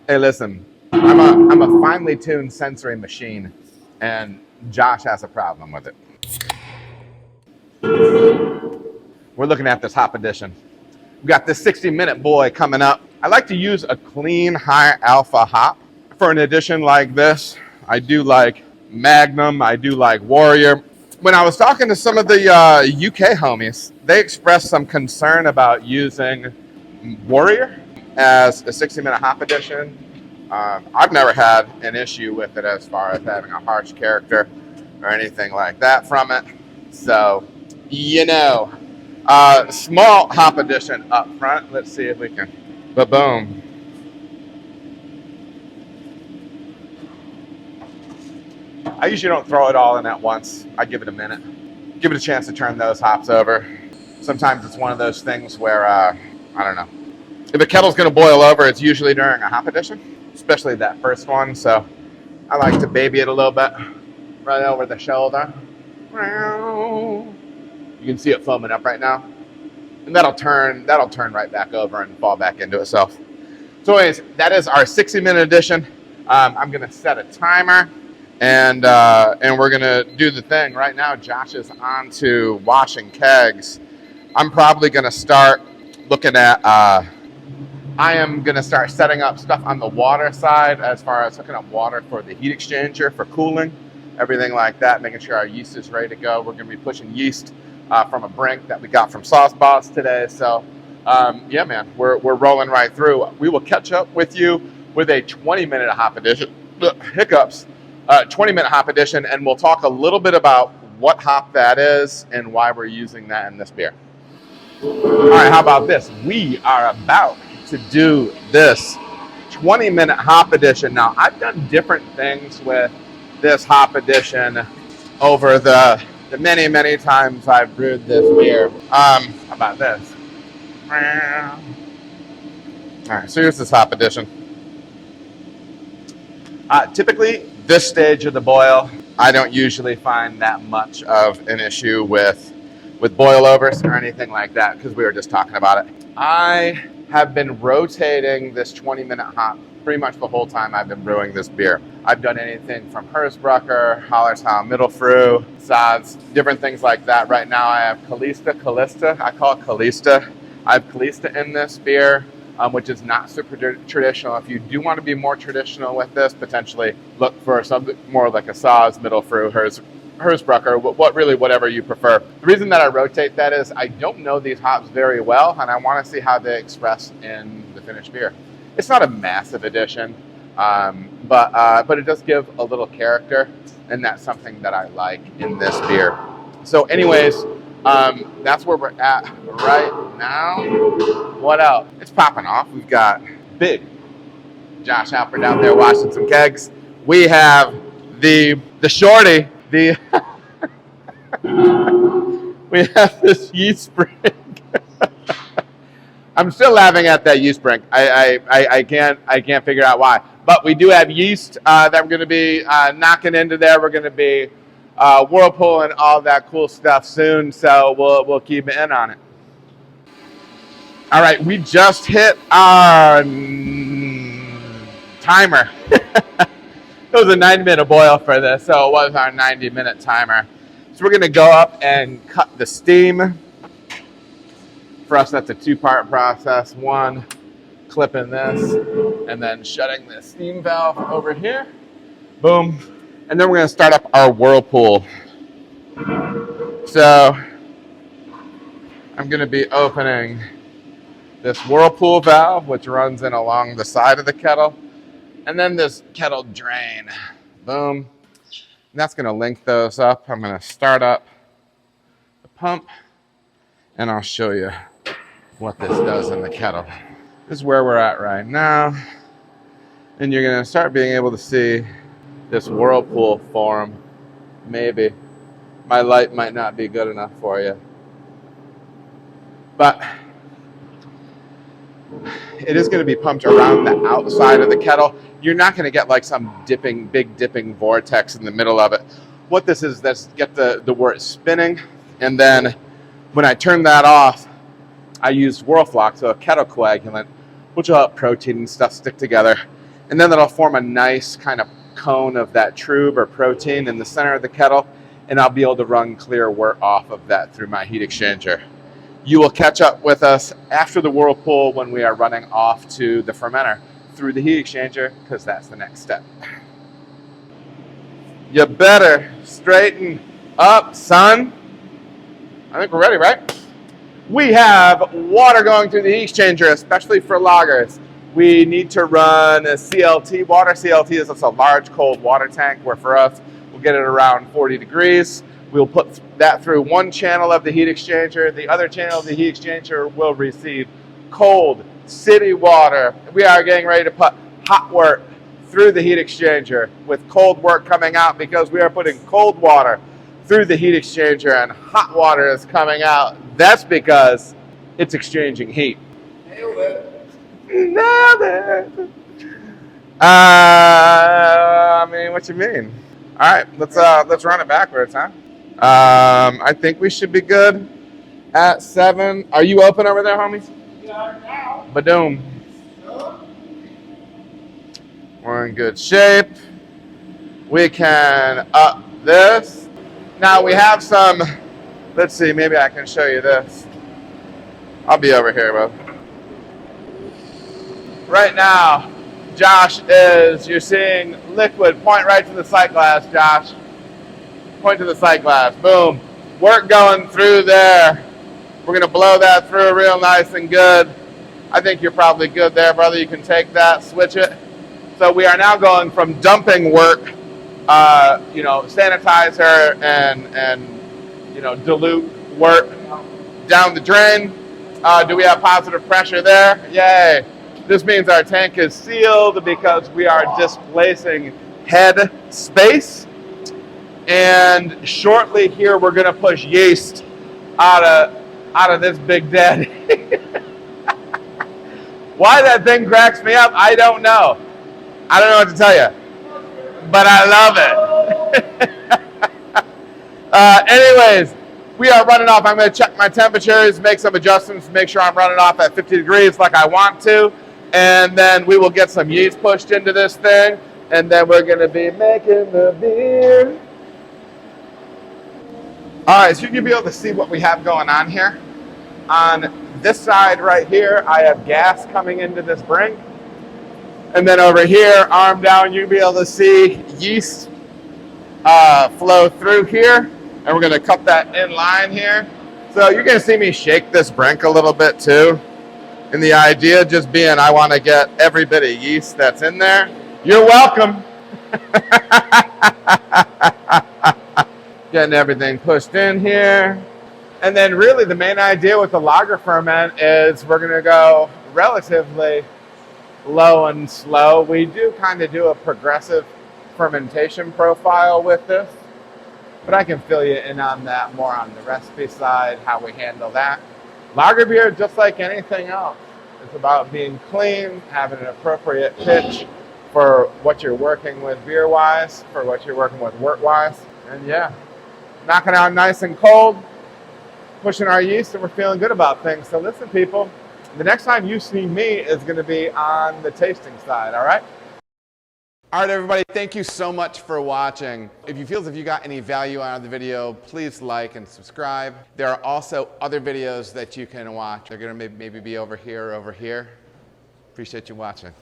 Hey, listen, I'm a finely tuned sensory machine, and Josh has a problem with it. We're looking at this hop edition. We've got this 60-minute boy coming up. I like to use a clean, high alpha hop for an edition like this. I do like Magnum. I do like Warrior. When I was talking to some of the UK homies, they expressed some concern about using Warrior as a 60-minute hop edition. I've never had an issue with it as far as having a harsh character or anything like that from it. So, you know, small hop edition up front. Let's see if we can. Ba-boom. I usually don't throw it all in at once. I give it a minute. Give it a chance to turn those hops over. Sometimes it's one of those things where, I don't know. If a kettle's going to boil over, it's usually during a hop edition, especially that first one. So I like to baby it a little bit right over the shoulder. You can see it foaming up right now. And that'll turn right back over and fall back into itself. So anyways, that is our 60-minute edition. I'm going to set a timer. And we're going to do the thing. Right now, Josh is on to washing kegs. I'm probably going to start looking at, I am going to start setting up stuff on the water side as far as hooking up water for the heat exchanger for cooling, everything like that, making sure our yeast is ready to go. We're going to be pushing yeast from a brink that we got from Sauce Boss today. So, yeah, man, we're rolling right through. We will catch up with you with a 20-minute hop edition. Hiccups. 20-minute hop edition, and we'll talk a little bit about what hop that is and why we're using that in this beer. All right, how about this? We are about to do this 20-minute hop edition. Now, I've done different things with this hop edition over the many, many times I've brewed this beer. How about this? All right, so here's this hop edition. Typically, this stage of the boil, I don't usually find that much of an issue with boilovers or anything like that because we were just talking about it. I have been rotating this 20-minute hop pretty much the whole time I've been brewing this beer. I've done anything from Hersbrucker, Hallertau, Mittelfrüh, Saaz, different things like that. Right now I have Kalista. I call it Kalista. I have Kalista in this beer. Which is not super traditional. If you do want to be more traditional with this, potentially look for something more like a Saaz, Mittelfrüh, Hersbrucker, whatever you prefer. The reason that I rotate that is I don't know these hops very well, and I want to see how they express in the finished beer. It's not a massive addition, but it does give a little character, and that's something that I like in this beer. So anyways, that's where we're at right now. What else? It's popping off. We've got big Josh Alfred down there washing some kegs. We have the shorty, we have this yeast spring. I'm still laughing at that yeast spring. I can't figure out why. But we do have yeast that we're going to be knocking into there. We're going to be whirlpool and all that cool stuff soon, so we'll keep in on it. All right, we just hit our timer. It was a 90-minute boil for this, so it was our 90-minute timer. So we're going to go up and cut the steam. For us, that's a two-part process. One, clipping this, and then shutting the steam valve over here. Boom. And then we're going to start up our whirlpool. So I'm going to be opening this whirlpool valve, which runs in along the side of the kettle, and then this kettle drain. Boom. And that's going to link those up. I'm going to start up the pump, and I'll show you what this does in the kettle. This is where we're at right now. And you're going to start being able to see this whirlpool form. Maybe. My light might not be good enough for you. But it is going to be pumped around the outside of the kettle. You're not going to get like some big dipping vortex in the middle of it. What this is, let's get the where it's spinning. And then when I turn that off, I use Whirlfloc, so a kettle coagulant, which will help protein and stuff stick together. And then that'll form a nice kind of cone of that trube or protein in the center of the kettle, and I'll be able to run clear wort off of that through my heat exchanger. You will catch up with us after the whirlpool when we are running off to the fermenter through the heat exchanger, because that's the next step. You better straighten up, son. I think we're ready, right? We have water going through the heat exchanger, especially for lagers. We need to run a CLT water. CLT is just a large cold water tank where for us, we'll get it around 40 degrees. We'll put that through one channel of the heat exchanger. The other channel of the heat exchanger will receive cold city water. We are getting ready to put hot wort through the heat exchanger with cold wort coming out, because we are putting cold water through the heat exchanger and hot water is coming out. That's because it's exchanging heat. Nailed it. Nailed it. I mean, what you mean? All right, let's run it backwards, huh? I think we should be good at 7. Are you open over there, homies? We are now. Badoom. We're in good shape. We can up this. Now we have some, let's see, maybe I can show you this. I'll be over here, bro. Right now, Josh you're seeing liquid. Point right to the sight glass, Josh. Point to the sight glass. Boom. Wort going through there. We're going to blow that through real nice and good. I think you're probably good there, brother. You can take that, switch it. So we are now going from dumping wort, sanitizer and dilute wort down the drain. Do we have positive pressure there? Yay. This means our tank is sealed because we are displacing head space. And shortly here, we're going to push yeast out of this big daddy. Why that thing cracks me up, I don't know. I don't know what to tell you, but I love it. Anyways, we are running off. I'm going to check my temperatures, make some adjustments, make sure I'm running off at 50 degrees like I want to. And then we will get some yeast pushed into this thing. And then we're going to be making the beer. All right, so you'll be able to see what we have going on here. On this side right here, I have gas coming into this brink. And then over here, arm down, you'll be able to see yeast flow through here. And we're going to cut that in line here. So you're going to see me shake this brink a little bit too. And the idea just being I want to get every bit of yeast that's in there. You're welcome. Getting everything pushed in here. And then really the main idea with the lager ferment is we're going to go relatively low and slow. We do kind of do a progressive fermentation profile with this, but I can fill you in on that more on the recipe side, how we handle that. Lager beer, just like anything else, it's about being clean, having an appropriate pitch for what you're working with beer-wise, for what you're working with wort-wise. And yeah, knocking out nice and cold, pushing our yeast, and we're feeling good about things. So listen, people, the next time you see me is going to be on the tasting side, all right? All right, everybody, thank you so much for watching. If you feel as if you got any value out of the video, please like and subscribe. There are also other videos that you can watch. They're going to maybe be over here or over here. Appreciate you watching.